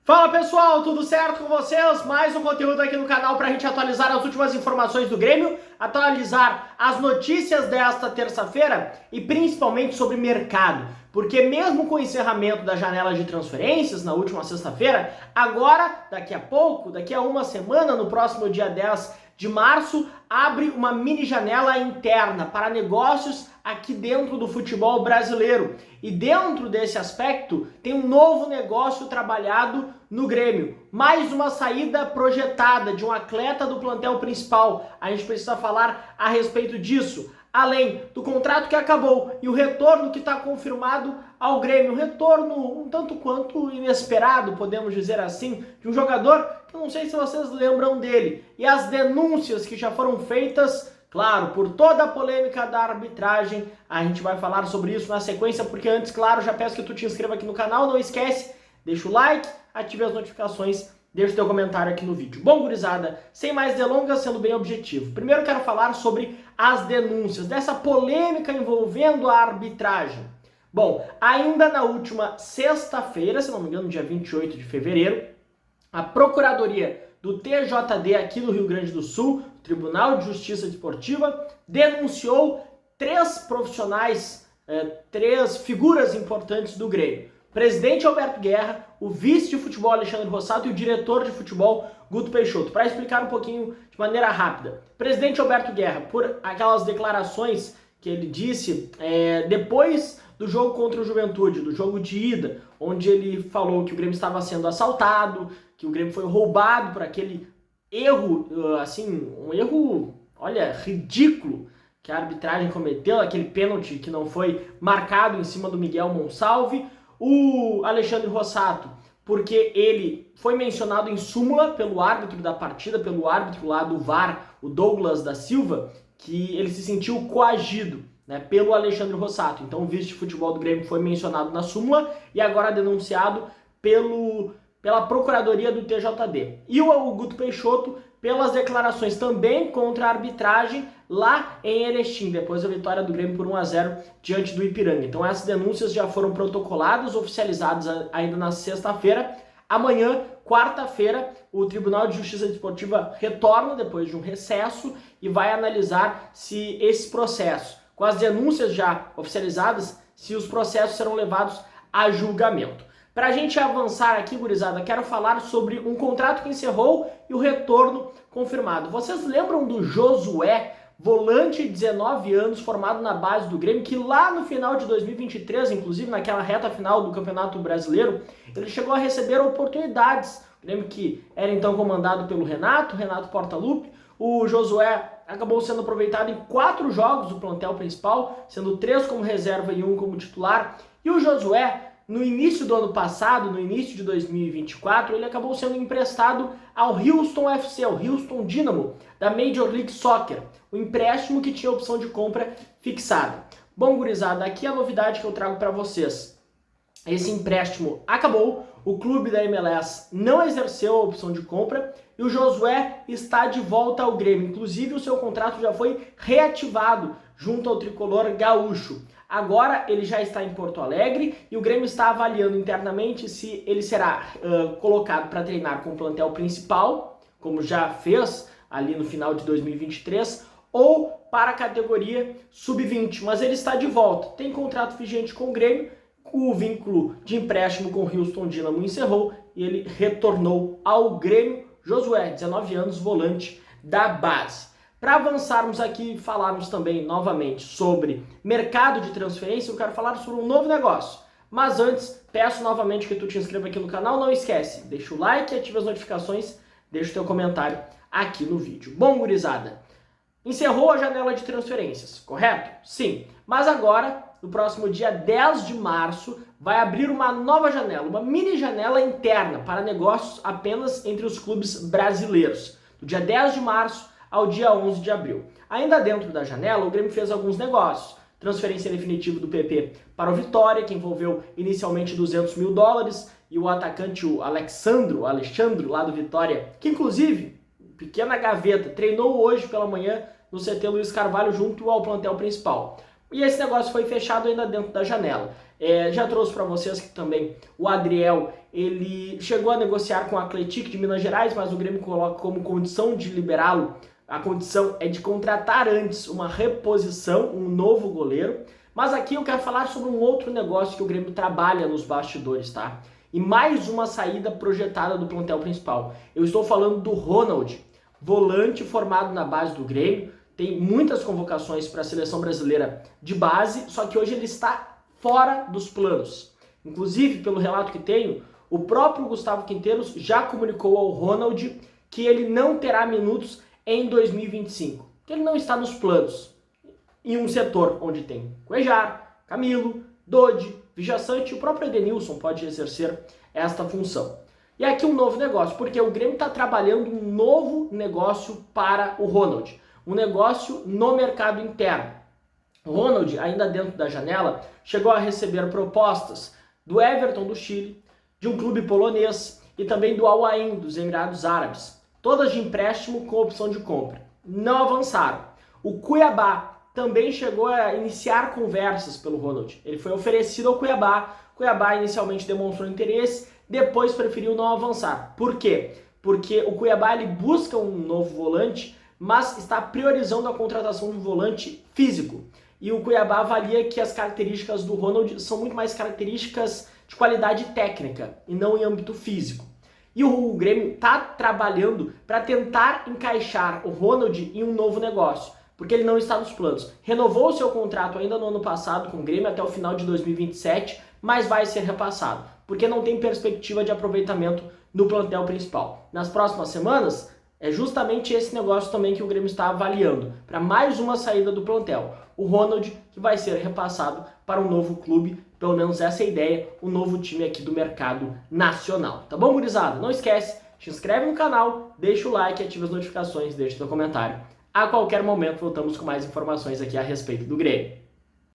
Fala pessoal, tudo certo com vocês? Mais um conteúdo aqui no canal para a gente atualizar as últimas informações do Grêmio, atualizar as notícias desta terça-feira e principalmente sobre mercado. Porque mesmo com o encerramento da janela de transferências na última sexta-feira, agora, daqui a pouco, daqui a uma semana, no próximo dia 10 de março, abre uma mini janela interna para negócios aqui dentro do futebol brasileiro. E dentro desse aspecto, tem um novo negócio trabalhado no Grêmio. Mais uma saída projetada de um atleta do plantel principal. A gente precisa falar a respeito disso. Além do contrato que acabou e o retorno que está confirmado ao Grêmio. Um retorno um tanto quanto inesperado, podemos dizer assim, de um jogador que eu não sei se vocês lembram dele. E as denúncias que já foram feitas, claro, por toda a polêmica da arbitragem. A gente vai falar sobre isso na sequência, porque antes, claro, já peço que tu te inscreva aqui no canal. Não esquece, deixa o like, ative as notificações, deixa o teu comentário aqui no vídeo. Bom, gurizada, sem mais delongas, sendo bem objetivo. Primeiro quero falar sobre as denúncias, dessa polêmica envolvendo a arbitragem. Bom, ainda na última sexta-feira, se não me engano, dia 28 de fevereiro, a Procuradoria do TJD aqui do Rio Grande do Sul, Tribunal de Justiça Desportiva, denunciou três profissionais, três figuras importantes do Grêmio. Presidente Alberto Guerra, o vice de futebol Alexandre Rossato e o diretor de futebol Guto Peixoto. Para explicar um pouquinho de maneira rápida. Presidente Alberto Guerra, por aquelas declarações que ele disse depois do jogo contra o Juventude, do jogo de ida, onde ele falou que o Grêmio estava sendo assaltado, que o Grêmio foi roubado por aquele erro, assim, um erro, olha, ridículo que a arbitragem cometeu, aquele pênalti que não foi marcado em cima do Miguel Monsalve. O Alexandre Rossato, porque ele foi mencionado em súmula pelo árbitro da partida, pelo árbitro lá do VAR, o Douglas da Silva, que ele se sentiu coagido, né, pelo Alexandre Rossato. Então o vice de futebol do Grêmio foi mencionado na súmula e agora denunciado pela Procuradoria do TJD. E o Guto Peixoto pelas declarações também contra a arbitragem lá em Erechim, depois da vitória do Grêmio por 1-0 diante do Ipiranga. Então essas denúncias já foram protocoladas, oficializadas ainda na sexta-feira. Amanhã, quarta-feira, o Tribunal de Justiça Desportiva retorna depois de um recesso e vai analisar se esses processos, com as denúncias já oficializadas, se os processos serão levados a julgamento. Para a gente avançar aqui, gurizada, quero falar sobre um contrato que encerrou e o retorno confirmado. Vocês lembram do Josué, volante de 19 anos, formado na base do Grêmio, que lá no final de 2023, inclusive naquela reta final do Campeonato Brasileiro, ele chegou a receber oportunidades. O Grêmio que era então comandado pelo Renato Portaluppi. O Josué acabou sendo aproveitado em 4 jogos do plantel principal, sendo 3 como reserva e 1 como titular. E o Josué, no início do ano passado, no início de 2024, ele acabou sendo emprestado ao Houston FC, ao Houston Dynamo, da Major League Soccer, o empréstimo que tinha opção de compra fixada. Bom, gurizada, aqui a novidade que eu trago para vocês. Esse empréstimo acabou, o clube da MLS não exerceu a opção de compra e o Josué está de volta ao Grêmio. Inclusive, o seu contrato já foi reativado junto ao tricolor gaúcho. Agora ele já está em Porto Alegre e o Grêmio está avaliando internamente se ele será colocado para treinar com o plantel principal, como já fez ali no final de 2023, ou para a categoria sub-20. Mas ele está de volta, tem contrato vigente com o Grêmio, o vínculo de empréstimo com o Houston Dynamo encerrou e ele retornou ao Grêmio. Josué, 19 anos, volante da base. Para avançarmos aqui e falarmos também novamente sobre mercado de transferência, eu quero falar sobre um novo negócio. Mas antes, peço novamente que tu te inscreva aqui no canal. Não esquece, deixa o like, ativa as notificações, deixa o teu comentário aqui no vídeo. Bom, gurizada, encerrou a janela de transferências, correto? Sim, mas agora, no próximo dia 10 de março, vai abrir uma nova janela, uma mini janela interna para negócios apenas entre os clubes brasileiros. Do dia 10 de março ao dia 11 de abril. Ainda dentro da janela, o Grêmio fez alguns negócios. Transferência definitiva do PP para o Vitória, que envolveu inicialmente $200 mil, e o atacante, o Alexandre, lá do Vitória, que inclusive, pequena gaveta, treinou hoje pela manhã no CT Luiz Carvalho junto ao plantel principal. E esse negócio foi fechado ainda dentro da janela. Já trouxe para vocês que também o Adriel, ele chegou a negociar com o Atlético de Minas Gerais, mas o Grêmio coloca como condição de liberá-lo, a condição é de contratar antes uma reposição, um novo goleiro. Mas aqui eu quero falar sobre um outro negócio que o Grêmio trabalha nos bastidores, tá? E mais uma saída projetada do plantel principal. Eu estou falando do Ronald, volante formado na base do Grêmio, tem muitas convocações para a seleção brasileira de base, só que hoje ele está fora dos planos. Inclusive, pelo relato que tenho, o próprio Gustavo Quinteiros já comunicou ao Ronald que ele não terá minutos em 2025, que ele não está nos planos. Em um setor onde tem Cuejar, Camilo, Dodi, Vijaçante e o próprio Edenilson pode exercer esta função. E aqui um novo negócio, porque o Grêmio está trabalhando um novo negócio para o Ronald, um negócio no mercado interno. O Ronald, ainda dentro da janela, chegou a receber propostas do Everton do Chile, de um clube polonês e também do Al Ain dos Emirados Árabes, todas de empréstimo com opção de compra. Não avançaram. O Cuiabá também chegou a iniciar conversas pelo Ronald. Ele foi oferecido ao Cuiabá. O Cuiabá inicialmente demonstrou interesse, depois preferiu não avançar. Por quê? Porque o Cuiabá ele busca um novo volante, mas está priorizando a contratação de um volante físico. E o Cuiabá avalia que as características do Ronald são muito mais características de qualidade técnica e não em âmbito físico. E o Grêmio está trabalhando para tentar encaixar o Ronald em um novo negócio, porque ele não está nos planos. Renovou o seu contrato ainda no ano passado com o Grêmio até o final de 2027, mas vai ser repassado, porque não tem perspectiva de aproveitamento no plantel principal. Nas próximas semanas, é justamente esse negócio também que o Grêmio está avaliando, para mais uma saída do plantel. O Ronald, que vai ser repassado para um novo clube, pelo menos essa é a ideia, um novo time aqui do mercado nacional. Tá bom, gurizada? Não esquece, se inscreve no canal, deixa o like, ativa as notificações, deixa seu comentário. A qualquer momento voltamos com mais informações aqui a respeito do Grêmio.